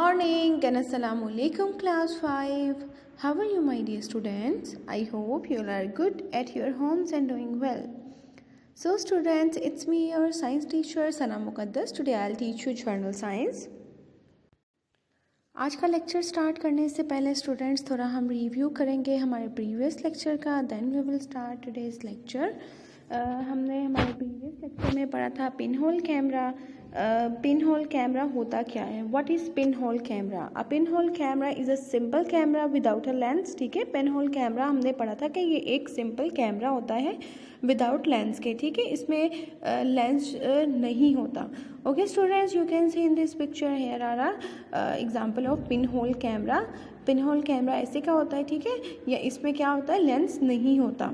morning and assalamu alaikum class 5. How are you my dear students? I hope you all are good at your homes and doing well. So students, it's me your science teacher Sana Muqaddas. Today I'll teach you journal science. आज का lecture start करने से पहले students थोड़ा हम review करेंगे हमारे previous lecture का, then we will start today's lecture. हमने हमारे प्रीवियस लेक्चर में पढ़ा था pinhole camera. Pinhole camera होता क्या है? What is pinhole camera? A pinhole camera is a simple camera without a lens. ठीक है, पिन होल कैमरा हमने पढ़ा था कि ये एक सिंपल कैमरा होता है विदाउट लेंस के। ठीक है, इसमें लेंस नहीं होता। Okay students, you can see in this picture here are example of pinhole camera. Pinhole camera ऐसे का होता है, ठीक है, या इसमें क्या होता है, लेंस नहीं होता।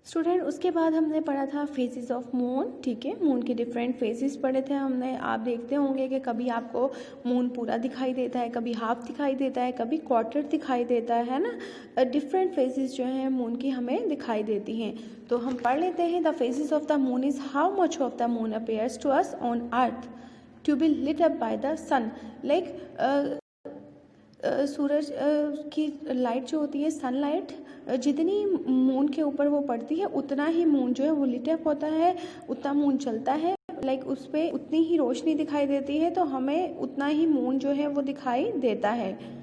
स्टूडेंट, उसके बाद हमने पढ़ा था फेजेस ऑफ मून। ठीक है, मून के डिफरेंट फेजेस पढ़े थे हमने। आप देखते होंगे कि कभी आपको मून पूरा दिखाई देता है, कभी हाफ दिखाई देता है, कभी क्वार्टर दिखाई देता है ना। डिफरेंट फेजेस जो हैं मून की हमें दिखाई देती हैं। तो हम पढ़ लेते हैं। The phases of the moon is how much of the moon appears to us on earth to be lit up by the sun. Like सूरज की लाइट जो होती है, सनलाइट, जितनी मून के ऊपर वो पड़ती है उतना ही मून जो है वो लिट अप होता है, उतना मून चलता है। लाइक उस पर उतनी ही रोशनी दिखाई देती है, तो हमें उतना ही मून जो है वो दिखाई देता है।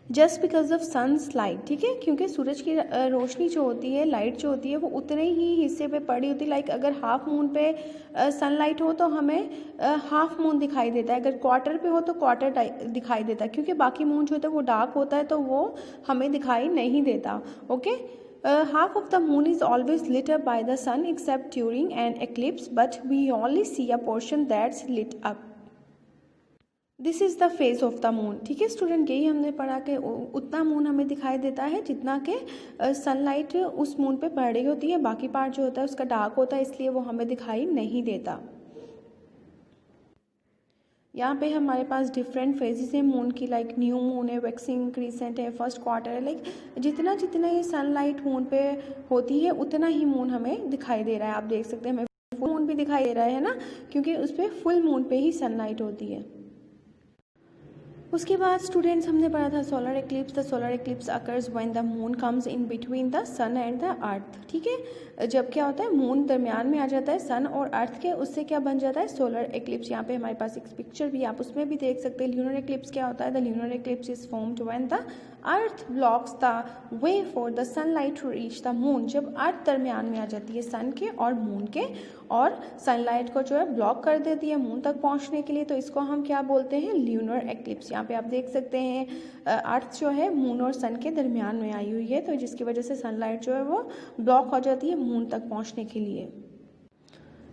Just because of sun's light. ठीक है, क्योंकि सूरज की रोशनी जो होती है, लाइट जो होती है, वो उतने ही हिस्से पे पड़ी होती है। लाइक अगर हाफ मून पे सनलाइट हो तो हमें हाफ मून दिखाई देता है, अगर क्वार्टर पे हो तो क्वार्टर दिखाई देता है, क्योंकि बाकी मून जो होता है वो डार्क होता है तो वो हमें दिखाई नहीं देता। Okay, half of the moon is always lit up by the sun except during an eclipse, but we only see a portion that's lit up. This is the face of the moon. ठीक है student, यही हमने पढ़ा कि उतना moon हमें दिखाई देता है जितना कि सनलाइट उस मून पे पड़ रही होती है। बाकी पार्ट जो होता है उसका डार्क होता है, इसलिए वो हमें दिखाई नहीं देता। यहाँ पे हमारे पास डिफरेंट फेजेस हैं मून की। लाइक न्यू मून है, वैक्सिंग, क्रीसेंट है, फर्स्ट क्वार्टर है। लाइक जितना जितना ये सनलाइट मून पे होती है उतना ही मून हमें दिखाई दे रहा है। आप देख सकते हैं हमें फुल मून भी दिखाई दे रहा है ना, क्योंकि उस पर फुल मून पे ही सनलाइट होती है। उसके बाद स्टूडेंट्स हमने पढ़ा था solar eclipse. The solar eclipse occurs when the moon comes in between the sun and the earth. ठीक है, जब क्या होता है, मून दरमियान में आ जाता है सन और अर्थ के, उससे क्या बन जाता है, सोलर एक्लिप्स। यहाँ पे हमारे पास एक पिक्चर भी, आप उसमें भी देख सकते हैं। ल्यूनर एक्लिप्स क्या होता है? The lunar eclipse is formed when the earth blocks the way for the sunlight to reach the moon. जब अर्थ दरमियान में आ जाती है सन के और मून के, और सनलाइट को जो है ब्लॉक कर देती है मून तक पहुंचने के लिए, तो इसको हम क्या बोलते हैं, ल्यूनर एक्लिप्स। यहाँ पे आप देख सकते हैं अर्थ जो है मून और सन के दरमियान में आई हुई है, तो जिसकी वजह से सनलाइट जो है वो ब्लॉक हो जाती है मून तक पहुंचने के लिए।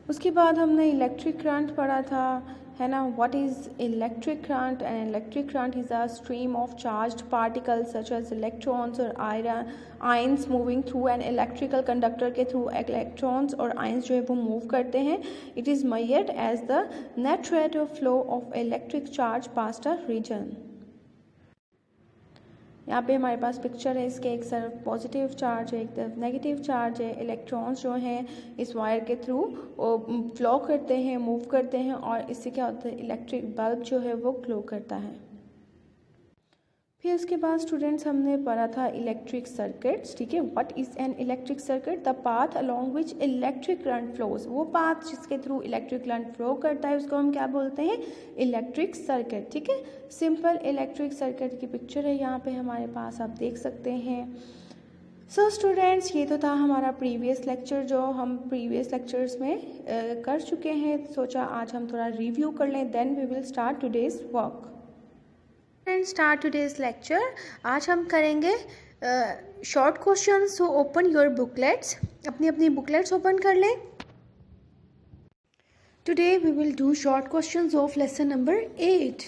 उसके बाद हमने इलेक्ट्रिक करंट पढ़ा था, है ना। What is electric current? And electric current is a stream of charged particles such as electrons और ions moving through an electrical conductor के थ्रू इलेक्ट्रॉन्स और आयंस जो है वो मूव करते हैं। It is measured as the net rate of flow of electric charge past a region. यहाँ पे हमारे पास पिक्चर है इसके, एक तरफ पॉजिटिव चार्ज है, एक तरफ नेगेटिव चार्ज है। इलेक्ट्रॉन्स जो हैं इस वायर के थ्रू फ्लो करते हैं, मूव करते हैं, और इससे क्या होता है, इलेक्ट्रिक बल्ब जो है वो ग्लो करता है। फिर उसके बाद स्टूडेंट्स हमने पढ़ा था इलेक्ट्रिक सर्किट्स। ठीक है, what is an electric circuit? The path along which electric current flows. वो पाथ जिसके थ्रू इलेक्ट्रिक करंट फ्लो करता है उसको हम क्या बोलते हैं, इलेक्ट्रिक सर्किट। ठीक है, सिंपल इलेक्ट्रिक सर्किट की पिक्चर है यहाँ पे हमारे पास, आप देख सकते हैं। सो स्टूडेंट्स, ये तो था हमारा प्रीवियस लेक्चर जो हम प्रीवियस लेक्चर्स में कर चुके हैं। सोचा आज हम थोड़ा रिव्यू कर लें, then we will start today's work and start today's lecture. आज हम करेंगे short question. So open your booklets, अपनी अपनी बुकलेट्स ओपन कर लें। Today we will do short questions of lesson number 8।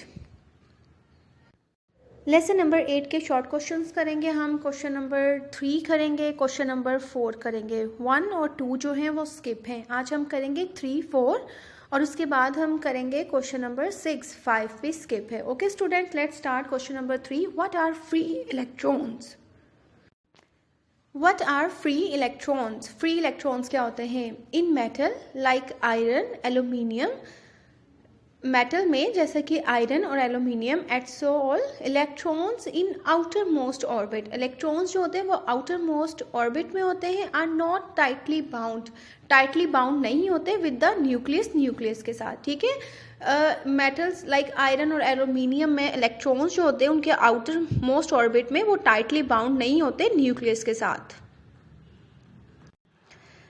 Lesson number 8 के शॉर्ट क्वेश्चंस करेंगे हम। क्वेश्चन नंबर 3 करेंगे, क्वेश्चन नंबर 4 करेंगे। 1 और 2 जो हैं वो स्किप हैं। आज हम करेंगे 3, 4 और उसके बाद हम करेंगे क्वेश्चन नंबर 6, 5 भी स्किप है। Okay student, let's start question number 3। What are free electrons? What are free electrons? Free electrons क्या होते हैं? In metal like iron, aluminium. Metal में जैसे कि आयरन और aluminium at sole electrons in outermost orbit, electrons जो होते हैं वो आउटर मोस्ट ऑर्बिट में होते हैं, आर नॉट टाइटली बाउंड नहीं होते विद द न्यूक्लियस के साथ, ठीक है। मेटल्स लाइक आयरन और एल्यूमिनियम में इलेक्ट्रॉन्स जो होते हैं उनके आउटर मोस्ट ऑर्बिट में वो टाइटली बाउंड नहीं होते न्यूक्लियस के साथ।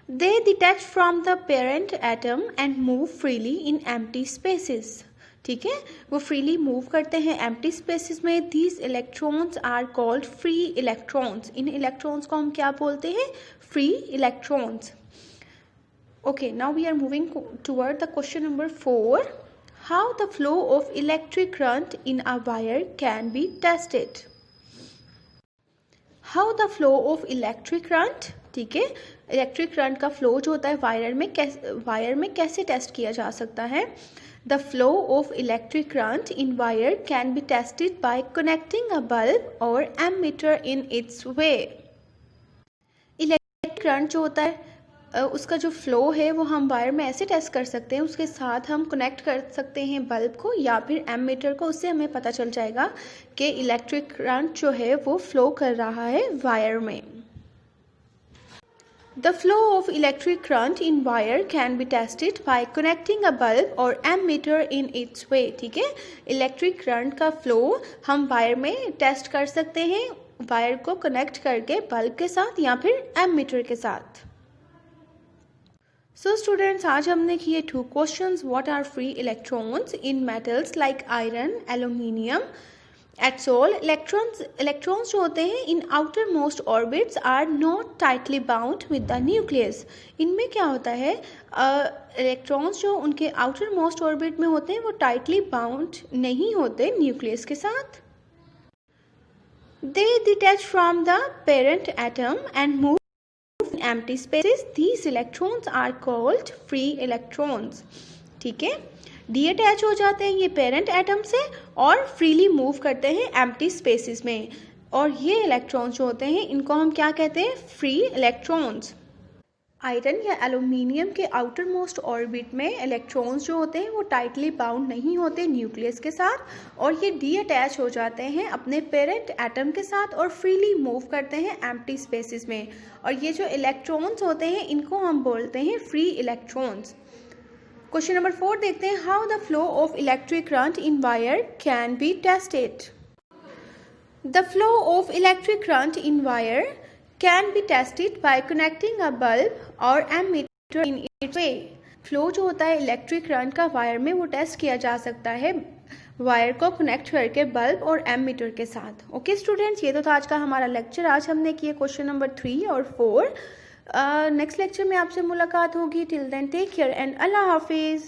They detach from the parent atom and move freely in empty spaces. ठीक है, वो freely move करते हैं empty spaces में। These electrons are called free electrons. In electrons को हम क्या बोलते हैं? Free electrons. Okay, now we are moving toward the question number 4. How the flow of electric current in a wire can be tested? How the flow of electric current, ठीक है, electric current का flow जो होता है wire में कैसे test किया जा सकता है? The flow of electric current in wire can be tested by connecting a bulb और ammeter in its way. Electric current जो होता है उसका जो फ्लो है वो हम वायर में ऐसे टेस्ट कर सकते हैं, उसके साथ हम कनेक्ट कर सकते हैं बल्ब को या फिर एमीटर को, उससे हमें पता चल जाएगा कि इलेक्ट्रिक करंट जो है वो फ्लो कर रहा है वायर में। The flow of electric current in wire can be tested by connecting a bulb or ammeter in its way. ठीक है, इलेक्ट्रिक करंट का फ्लो हम वायर में टेस्ट कर सकते हैं वायर को कनेक्ट करके बल्ब के साथ या फिर एमीटर के साथ। So students, आज हमने किए 2 questions. What are free electrons in metals like iron, aluminium? At sole electrons जो होते हैं in outermost orbits are not tightly bound with the nucleus. इनमें क्या होता है, इलेक्ट्रॉन्स जो उनके आउटर मोस्ट ऑर्बिट में होते हैं वो टाइटली बाउंड नहीं होते न्यूक्लियस के साथ। They detach from the parent atom and move in empty spaces. These electrons are called free electrons. ठीक है, डी अटैच हो जाते हैं ये पेरेंट एटम से और फ्रीली मूव करते हैं एम्प्टी स्पेसेस में, और ये इलेक्ट्रॉन्स जो होते हैं इनको हम क्या कहते हैं? Free electrons. आयरन या एल्यूमिनियम के आउटर मोस्ट ऑर्बिट में इलेक्ट्रॉन्स जो होते हैं वो टाइटली बाउंड नहीं होते न्यूक्लियस के साथ, और ये डी अटैच हो जाते हैं अपने पेरेंट एटम के साथ और फ्रीली मूव करते हैं एम्प्टी स्पेसेस में, और ये जो इलेक्ट्रॉन्स होते हैं इनको हम बोलते हैं फ्री इलेक्ट्रॉन्स। क्वेश्चन नंबर 4 देखते हैं, how the flow of electric current in wire can be tested? The flow of electric current in wire can be tested by connecting a bulb और ammeter in its way. Flow जो होता है electric current का wire में वो test किया जा सकता है वायर को कनेक्ट करके बल्ब और एमीटर के साथ। ओके स्टूडेंट्स, ये तो था आज का हमारा लेक्चर। आज हमने किए क्वेश्चन नंबर 3 और 4। नेक्स्ट लेक्चर में आपसे मुलाकात होगी। Till then take care and Allah हाफिज़।